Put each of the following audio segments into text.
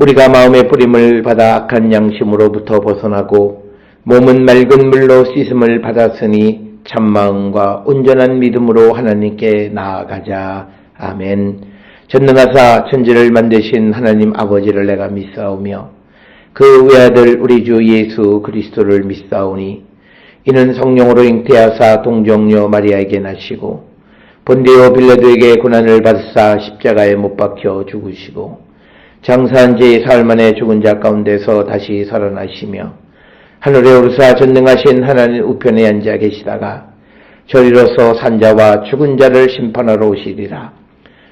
우리가 마음의 뿌림을 받아 악한 양심으로부터 벗어나고 몸은 맑은 물로 씻음을 받았으니 참마음과 온전한 믿음으로 하나님께 나아가자. 아멘. 전능하사 천지를 만드신 하나님 아버지를 내가 믿사오며 그 외아들 우리 주 예수 그리스도를 믿사오니 이는 성령으로 잉태하사 동정녀 마리아에게 나시고 본디오 빌라도에게 고난을 받으사 십자가에 못 박혀 죽으시고 장사한 지 사흘 만에 죽은 자 가운데서 다시 살아나시며 하늘에 오르사 전능하신 하나님 우편에 앉아 계시다가 저리로서 산자와 죽은 자를 심판하러 오시리라.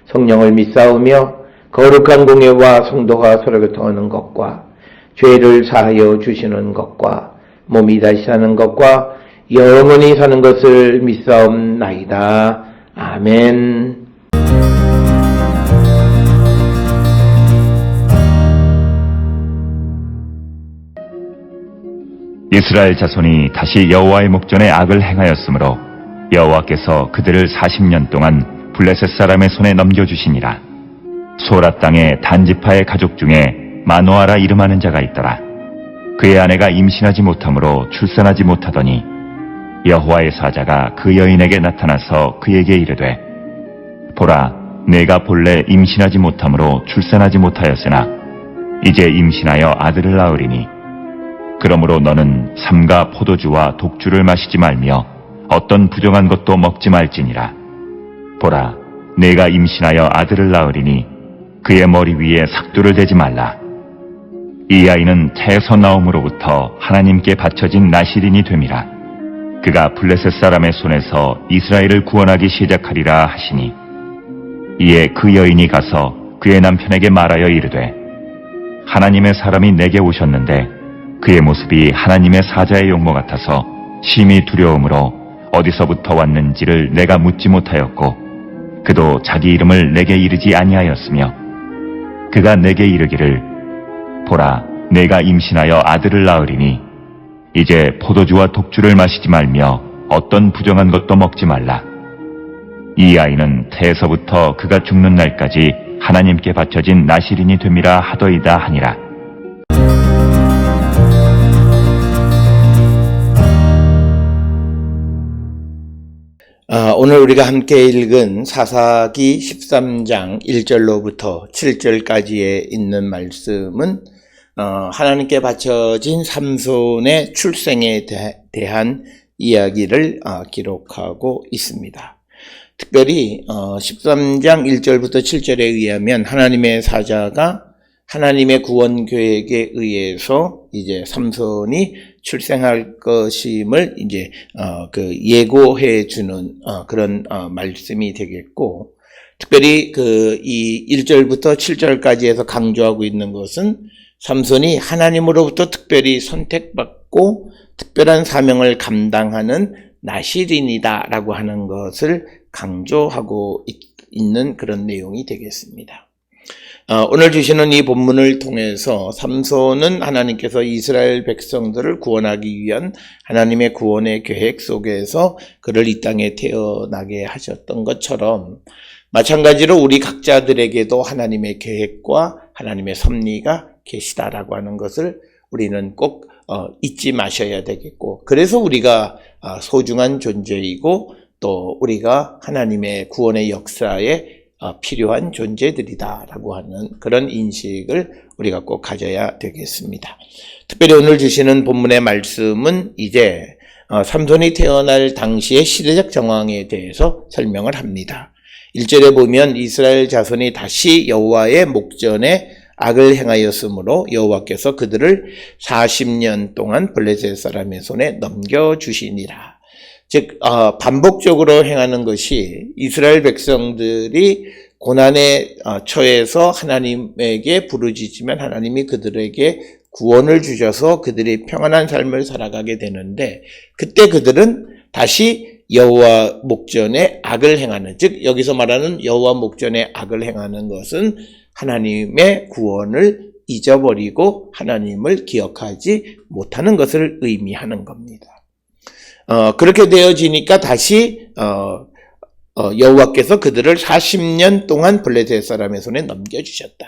성령을 믿사오며 거룩한 공예와 성도가 서로 교통하는 것과 죄를 사하여 주시는 것과 몸이 다시 사는 것과 영원히 사는 것을 믿사옵나이다. 아멘. 이스라엘 자손이 다시 여호와의 목전에 악을 행하였으므로 여호와께서 그들을 40년 동안 블레셋 사람의 손에 넘겨주시니라. 소라 땅의 단지파의 가족 중에 마노아라 이름하는 자가 있더라. 그의 아내가 임신하지 못하므로 출산하지 못하더니 여호와의 사자가 그 여인에게 나타나서 그에게 이르되 보라, 내가 본래 임신하지 못하므로 출산하지 못하였으나 이제 임신하여 아들을 낳으리니 그러므로 너는 삼가 포도주와 독주를 마시지 말며 어떤 부정한 것도 먹지 말지니라. 보라, 내가 임신하여 아들을 낳으리니 그의 머리 위에 삭두를 대지 말라. 이 아이는 태에서 나옴으로부터 하나님께 바쳐진 나실인이 됨이라. 그가 블레셋 사람의 손에서 이스라엘을 구원하기 시작하리라 하시니 이에 그 여인이 가서 그의 남편에게 말하여 이르되 하나님의 사람이 내게 오셨는데 그의 모습이 하나님의 사자의 용모 같아서 심히 두려움으로 어디서부터 왔는지를 내가 묻지 못하였고 그도 자기 이름을 내게 이르지 아니하였으며 그가 내게 이르기를 보라, 내가 임신하여 아들을 낳으리니 이제 포도주와 독주를 마시지 말며 어떤 부정한 것도 먹지 말라. 이 아이는 태에서부터 그가 죽는 날까지 하나님께 바쳐진 나실인이 됨이라 하더이다 하니라. 오늘 우리가 함께 읽은 사사기 13장 1절로부터 7절까지에 있는 말씀은 하나님께 바쳐진 삼손의 출생에 대한 이야기를 기록하고 있습니다. 특별히 13장 1절부터 7절에 의하면 하나님의 사자가 하나님의 구원 계획에 의해서 이제 삼손이 출생할 것임을 이제 예고해 주는 그런 말씀이 되겠고, 특별히 이 1절부터 7절까지에서 강조하고 있는 것은 삼손이 하나님으로부터 특별히 선택받고 특별한 사명을 감당하는 나실인이다라고 하는 것을 강조하고 있는 그런 내용이 되겠습니다. 오늘 주시는 이 본문을 통해서 삼손은 하나님께서 이스라엘 백성들을 구원하기 위한 하나님의 구원의 계획 속에서 그를 이 땅에 태어나게 하셨던 것처럼 마찬가지로 우리 각자들에게도 하나님의 계획과 하나님의 섭리가 계시다라고 하는 것을 우리는 꼭 잊지 마셔야 되겠고, 그래서 우리가 소중한 존재이고 또 우리가 하나님의 구원의 역사에 필요한 존재들이다라고 하는 그런 인식을 우리가 꼭 가져야 되겠습니다. 특별히 오늘 주시는 본문의 말씀은 이제 삼손이 태어날 당시의 시대적 정황에 대해서 설명을 합니다. 1절에 보면 이스라엘 자손이 다시 여호와의 목전에 악을 행하였으므로 여호와께서 그들을 40년 동안 블레셋 사람의 손에 넘겨주시니라. 즉 반복적으로 행하는 것이 이스라엘 백성들이 고난에 처해서 하나님에게 부르짖으면 하나님이 그들에게 구원을 주셔서 그들이 평안한 삶을 살아가게 되는데, 그때 그들은 다시 여호와 목전에 악을 행하는, 즉 여기서 말하는 여호와 목전에 악을 행하는 것은 하나님의 구원을 잊어버리고 하나님을 기억하지 못하는 것을 의미하는 겁니다. 그렇게 되어지니까 다시 여호와께서 그들을 40년 동안 블레셋 사람의 손에 넘겨주셨다.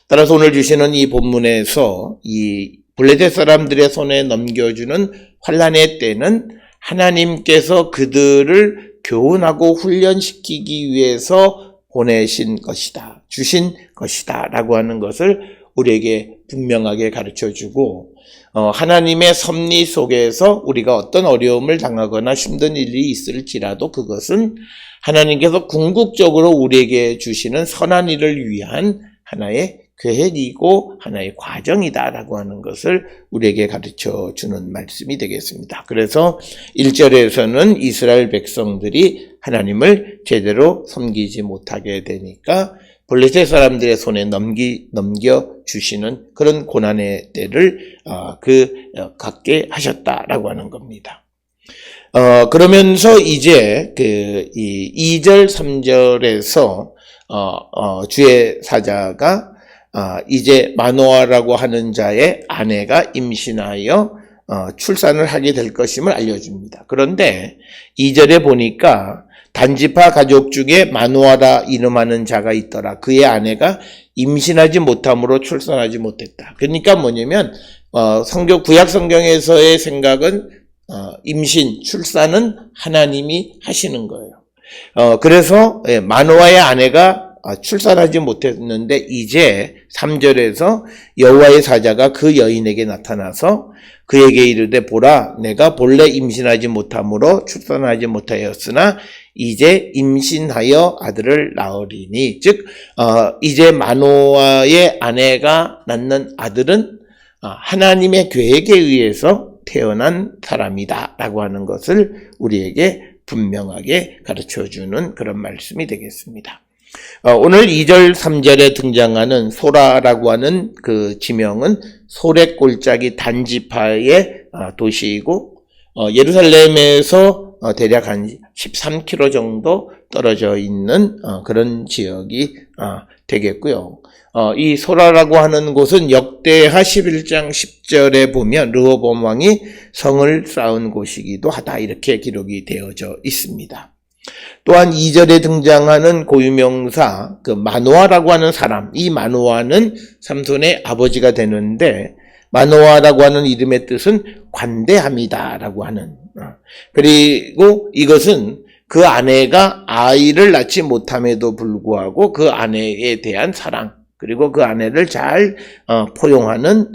따라서 오늘 주시는 이 본문에서 이 블레셋 사람들의 손에 넘겨주는 환난의 때는 하나님께서 그들을 교훈하고 훈련시키기 위해서 보내신 것이다, 주신 것이다 라고 하는 것을 우리에게 분명하게 가르쳐주고, 하나님의 섭리 속에서 우리가 어떤 어려움을 당하거나 힘든 일이 있을지라도 그것은 하나님께서 궁극적으로 우리에게 주시는 선한 일을 위한 하나의 계획이고 하나의 과정이다라고 하는 것을 우리에게 가르쳐 주는 말씀이 되겠습니다. 그래서 1절에서는 이스라엘 백성들이 하나님을 제대로 섬기지 못하게 되니까 블레셋 사람들의 손에 넘겨주시는 그런 고난의 때를 갖게 하셨다라고 하는 겁니다. 그러면서 이제 이 2절, 3절에서 주의 사자가 이제 마노아라고 하는 자의 아내가 임신하여 출산을 하게 될 것임을 알려줍니다. 그런데 2절에 보니까 단지파 가족 중에 마노아라 이름하는 자가 있더라. 그의 아내가 임신하지 못함으로 출산하지 못했다. 그러니까 뭐냐면 구약 성경에서의 생각은 임신, 출산은 하나님이 하시는 거예요. 그래서 마노아의 아내가 출산하지 못했는데 이제 3절에서 여호와의 사자가 그 여인에게 나타나서 그에게 이르되 보라, 내가 본래 임신하지 못함으로 출산하지 못하였으나 이제 임신하여 아들을 낳으리니, 즉 이제 마노아의 아내가 낳는 아들은 하나님의 계획에 의해서 태어난 사람이다 라고 하는 것을 우리에게 분명하게 가르쳐주는 그런 말씀이 되겠습니다. 오늘 2절, 3절에 등장하는 소라라고 하는 그 지명은 소랫골짜기 단지파의 도시이고, 예루살렘에서 대략 한 13km 정도 떨어져 있는 그런 지역이 되겠고요. 이 소라라고 하는 곳은 역대하 11장 10절에 보면 르호보암 왕이 성을 쌓은 곳이기도 하다, 이렇게 기록이 되어져 있습니다. 또한 2절에 등장하는 고유명사 마노아라고 하는 사람, 이 마노아는 삼손의 아버지가 되는데, 마노아라고 하는 이름의 뜻은 관대함이다 라고 하는, 그리고 이것은 그 아내가 아이를 낳지 못함에도 불구하고 그 아내에 대한 사랑, 그리고 그 아내를 잘 포용하는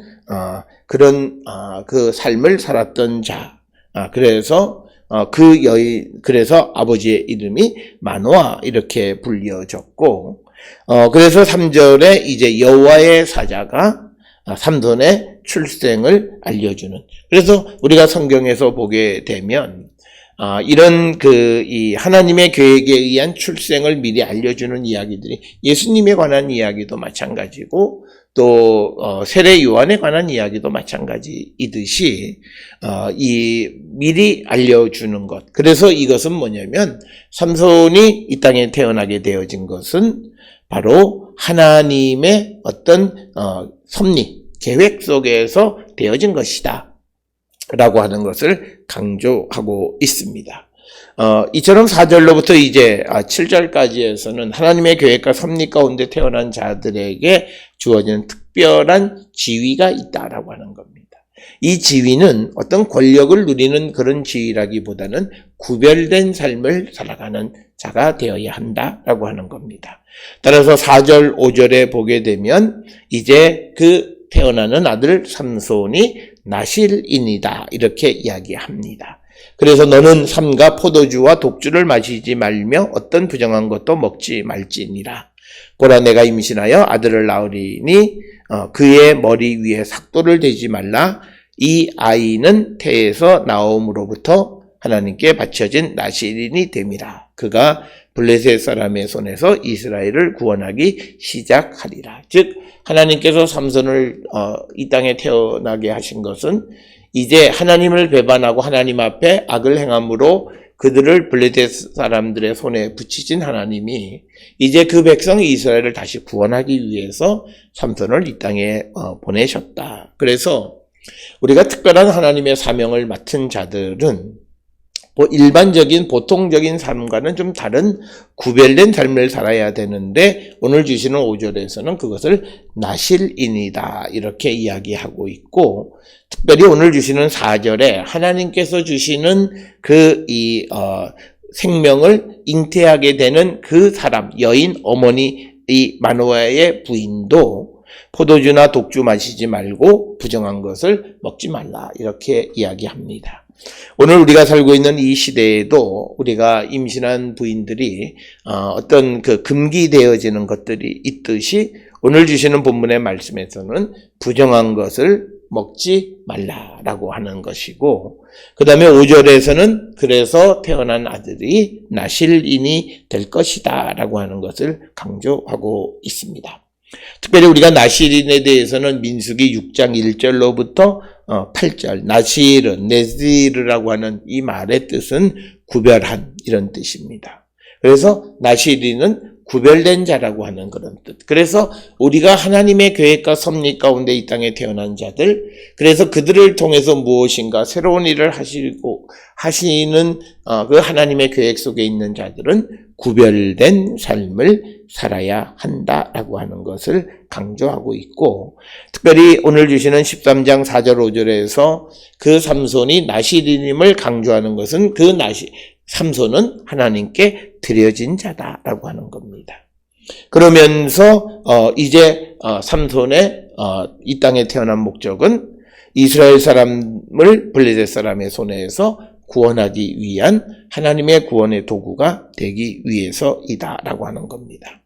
그런 그 삶을 살았던 자. 그래서 그래서 아버지의 이름이 마노아 이렇게 불려졌고, 그래서 3절에 이제 여호와의 사자가 삼손의 출생을 알려주는, 그래서 우리가 성경에서 보게 되면 이런 이 하나님의 계획에 의한 출생을 미리 알려주는 이야기들이 예수님에 관한 이야기도 마찬가지고, 또 세례 요한에 관한 이야기도 마찬가지이듯이 이 미리 알려주는 것. 그래서 이것은 뭐냐면 삼손이 이 땅에 태어나게 되어진 것은 바로 하나님의 어떤 섭리, 계획 속에서 되어진 것이다 라고 하는 것을 강조하고 있습니다. 이처럼 4절로부터 이제 7절까지에서는 하나님의 계획과 섭리 가운데 태어난 자들에게 주어지는 특별한 지위가 있다라고 하는 겁니다. 이 지위는 어떤 권력을 누리는 그런 지위라기보다는 구별된 삶을 살아가는 자가 되어야 한다라고 하는 겁니다. 따라서 4절, 5절에 보게 되면 이제 그 태어나는 아들 삼손이 나실인이다 이렇게 이야기합니다. 그래서 너는 삼가 포도주와 독주를 마시지 말며 어떤 부정한 것도 먹지 말지니라. 보라, 내가 임신하여 아들을 낳으리니 그의 머리 위에 삭도를 대지 말라. 이 아이는 태에서 나옴으로부터 하나님께 바쳐진 나실인이 됨이라. 그가 블레셋 사람의 손에서 이스라엘을 구원하기 시작하리라. 즉 하나님께서 삼손을 이 땅에 태어나게 하신 것은 이제 하나님을 배반하고 하나님 앞에 악을 행함으로 그들을 블레셋 사람들의 손에 붙이신 하나님이 이제 그 백성 이스라엘을 다시 구원하기 위해서 삼손을 이 땅에 보내셨다. 그래서 우리가 특별한 하나님의 사명을 맡은 자들은 일반적인 보통적인 삶과는 좀 다른 구별된 삶을 살아야 되는데 오늘 주시는 5절에서는 그것을 나실인이다 이렇게 이야기하고 있고, 특별히 오늘 주시는 4절에 하나님께서 주시는 생명을 잉태하게 되는 그 사람, 여인 어머니 이 마노아의 부인도 포도주나 독주 마시지 말고 부정한 것을 먹지 말라 이렇게 이야기합니다. 오늘 우리가 살고 있는 이 시대에도 우리가 임신한 부인들이 어떤 금기되어지는 것들이 있듯이 오늘 주시는 본문의 말씀에서는 부정한 것을 먹지 말라라고 하는 것이고, 그 다음에 5절에서는 그래서 태어난 아들이 나실인이 될 것이다 라고 하는 것을 강조하고 있습니다. 특별히 우리가 나실인에 대해서는 민수기 6장 1절로부터 8절, 나실은, 네지르라고 하는 이 말의 뜻은 구별한 이런 뜻입니다. 그래서 나실인은 구별된 자라고 하는 그런 뜻. 그래서 우리가 하나님의 계획과 섭리 가운데 이 땅에 태어난 자들, 그래서 그들을 통해서 무엇인가 새로운 일을 하시는 그 하나님의 계획 속에 있는 자들은 구별된 삶을 살아야 한다라고 하는 것을 강조하고 있고, 특별히 오늘 주시는 13장 4절 5절에서 그 삼손이 나실인임을 강조하는 것은 삼손은 하나님께 드려진 자다라고 하는 겁니다. 그러면서 이제 삼손의 이 땅에 태어난 목적은 이스라엘 사람을 블레셋 사람의 손에서 구원하기 위한 하나님의 구원의 도구가 되기 위해서이다라고 하는 겁니다.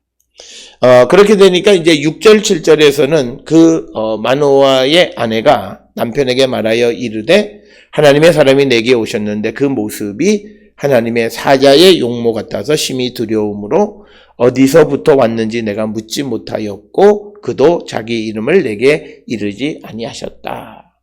그렇게 되니까 이제 6절 7절에서는 마노아의 아내가 남편에게 말하여 이르되 하나님의 사람이 내게 오셨는데 그 모습이 하나님의 사자의 용모 같아서 심히 두려움으로 어디서부터 왔는지 내가 묻지 못하였고 그도 자기 이름을 내게 이르지 아니하셨다.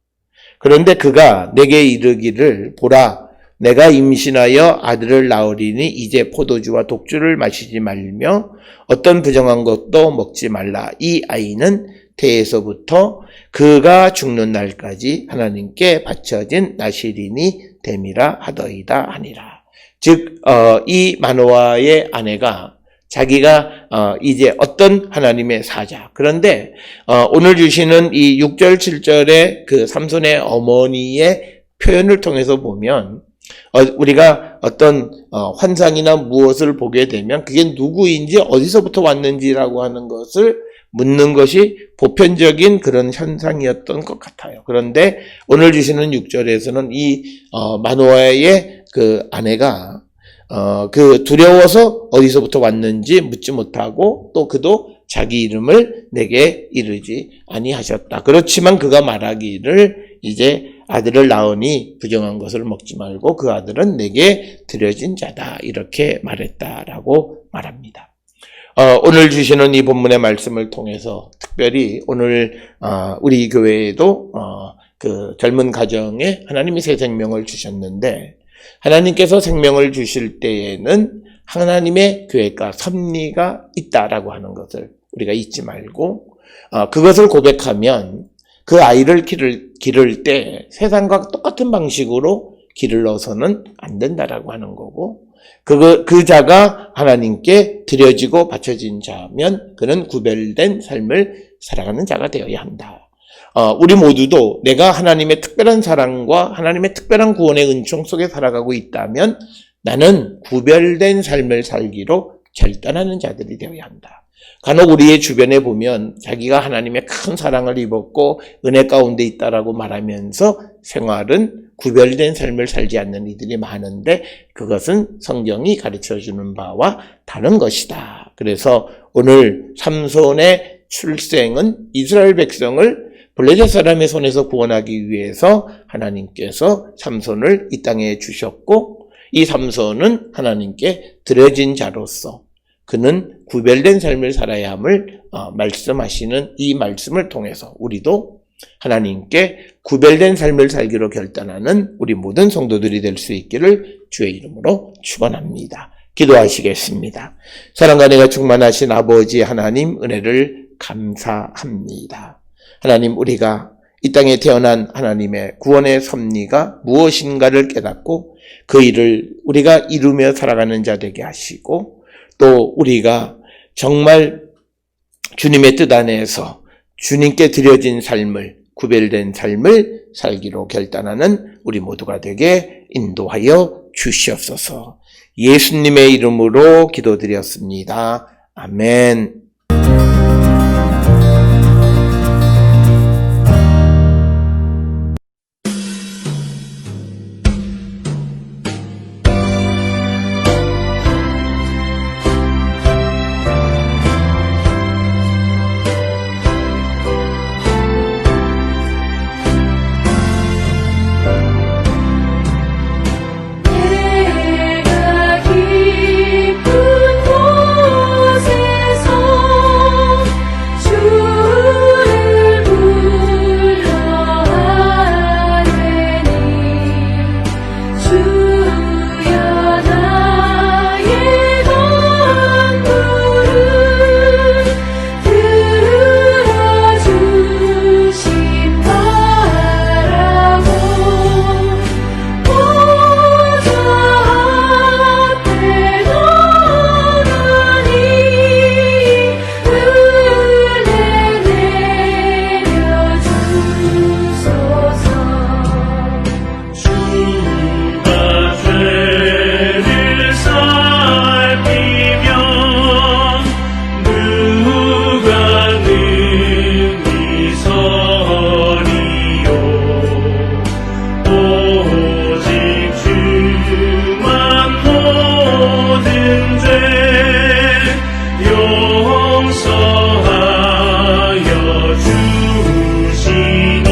그런데 그가 내게 이르기를 보라 내가 임신하여 아들을 낳으리니 이제 포도주와 독주를 마시지 말며 어떤 부정한 것도 먹지 말라. 이 아이는 태에서부터 그가 죽는 날까지 하나님께 바쳐진 나실인이 됨이라 하더이다 하니라. 즉 이 마노아의 아내가 자기가 이제 어떤 하나님의 사자. 그런데 오늘 주시는 이 6절 7절의 그 삼손의 어머니의 표현을 통해서 보면 우리가 어떤 환상이나 무엇을 보게 되면 그게 누구인지 어디서부터 왔는지라고 하는 것을 묻는 것이 보편적인 그런 현상이었던 것 같아요. 그런데 오늘 주시는 6절에서는 이 마노아의 그 아내가 두려워서 어디서부터 왔는지 묻지 못하고 또 그도 자기 이름을 내게 이르지 아니하셨다. 그렇지만 그가 말하기를 이제 아들을 낳으니 부정한 것을 먹지 말고 그 아들은 내게 드려진 자다. 이렇게 말했다라고 말합니다. 오늘 주시는 이 본문의 말씀을 통해서 특별히 오늘 우리 교회에도 그 젊은 가정에 하나님이 새 생명을 주셨는데 하나님께서 생명을 주실 때에는 하나님의 계획과 섭리가 있다라고 하는 것을 우리가 잊지 말고 그것을 고백하면 그 아이를 기를 때 세상과 똑같은 방식으로 기르러서는 안 된다라고 하는 거고 그 자가 하나님께 드려지고 바쳐진 자면 그는 구별된 삶을 살아가는 자가 되어야 한다. 우리 모두도 내가 하나님의 특별한 사랑과 하나님의 특별한 구원의 은총 속에 살아가고 있다면 나는 구별된 삶을 살기로 결단하는 자들이 되어야 한다. 간혹 우리의 주변에 보면 자기가 하나님의 큰 사랑을 입었고 은혜 가운데 있다라고 말하면서 생활은 구별된 삶을 살지 않는 이들이 많은데 그것은 성경이 가르쳐주는 바와 다른 것이다. 그래서 오늘 삼손의 출생은 이스라엘 백성을 블레셋 사람의 손에서 구원하기 위해서 하나님께서 삼손을 이 땅에 주셨고 이 삼손은 하나님께 드려진 자로서 그는 구별된 삶을 살아야 함을 말씀하시는 이 말씀을 통해서 우리도 하나님께 구별된 삶을 살기로 결단하는 우리 모든 성도들이 될 수 있기를 주의 이름으로 축원합니다. 기도하시겠습니다. 사랑과 은혜가 충만하신 아버지 하나님 은혜를 감사합니다. 하나님 우리가 이 땅에 태어난 하나님의 구원의 섭리가 무엇인가를 깨닫고 그 일을 우리가 이루며 살아가는 자 되게 하시고, 또 우리가 정말 주님의 뜻 안에서 주님께 드려진 삶을, 구별된 삶을 살기로 결단하는 우리 모두가 되게 인도하여 주시옵소서. 예수님의 이름으로 기도드렸습니다. 아멘. 내가 깊은 곳에서 주를 불러하리니 주여 나의 간구를 들어주신 바라고 보좌 앞에 나가니 은혜 내려주소서. 주가 죄를 살피면 누가 능히 서리요. 오직 주만 모든 죄 용서하여 주시니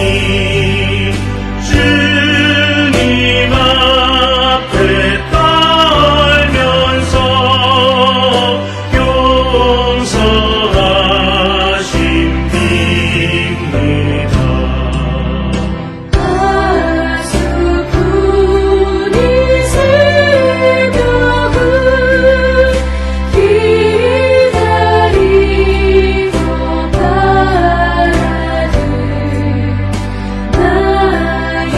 주님 앞에 떨면서 용서하심 빕니다. 가수분이 새벽을 기다리고 바라듯 나의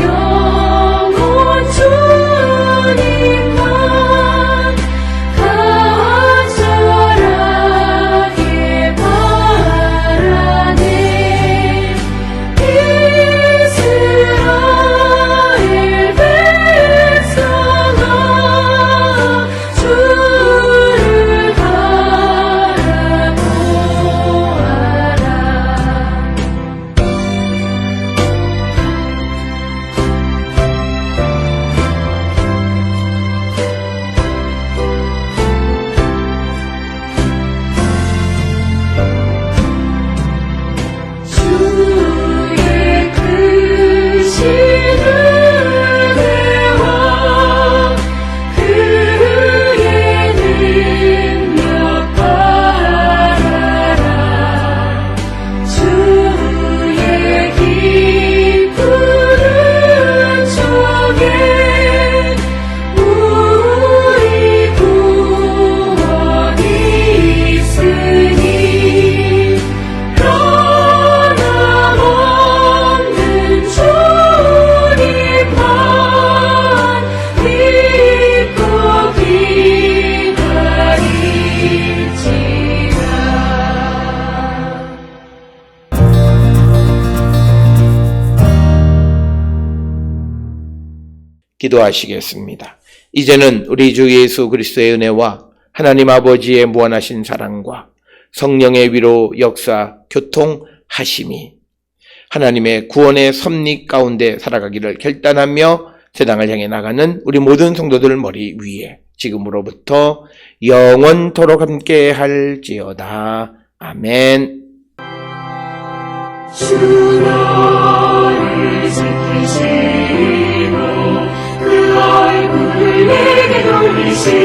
영혼 주님만 간절하게 바라네. 이스라엘 백성아 주를 바라보아라. 주의 크신 은혜와 그의 능력 바라라. 주의 깊은 은총에 우리 구원이 있으니 변함없는 주님만 믿고 기다릴지라. 기도하시겠습니다. 이제는 우리 주 예수 그리스도의 은혜와 하나님 아버지의 무한하신 사랑과 성령의 위로 역사 교통하심이 하나님의 구원의 섭리 가운데 살아가기를 결단하며 세상을 향해 나가는 우리 모든 성도들 머리 위에 지금으로부터 영원토록 함께 할지어다. 아멘. 주 너를 지키시고 그 얼굴을 내게 돌리시고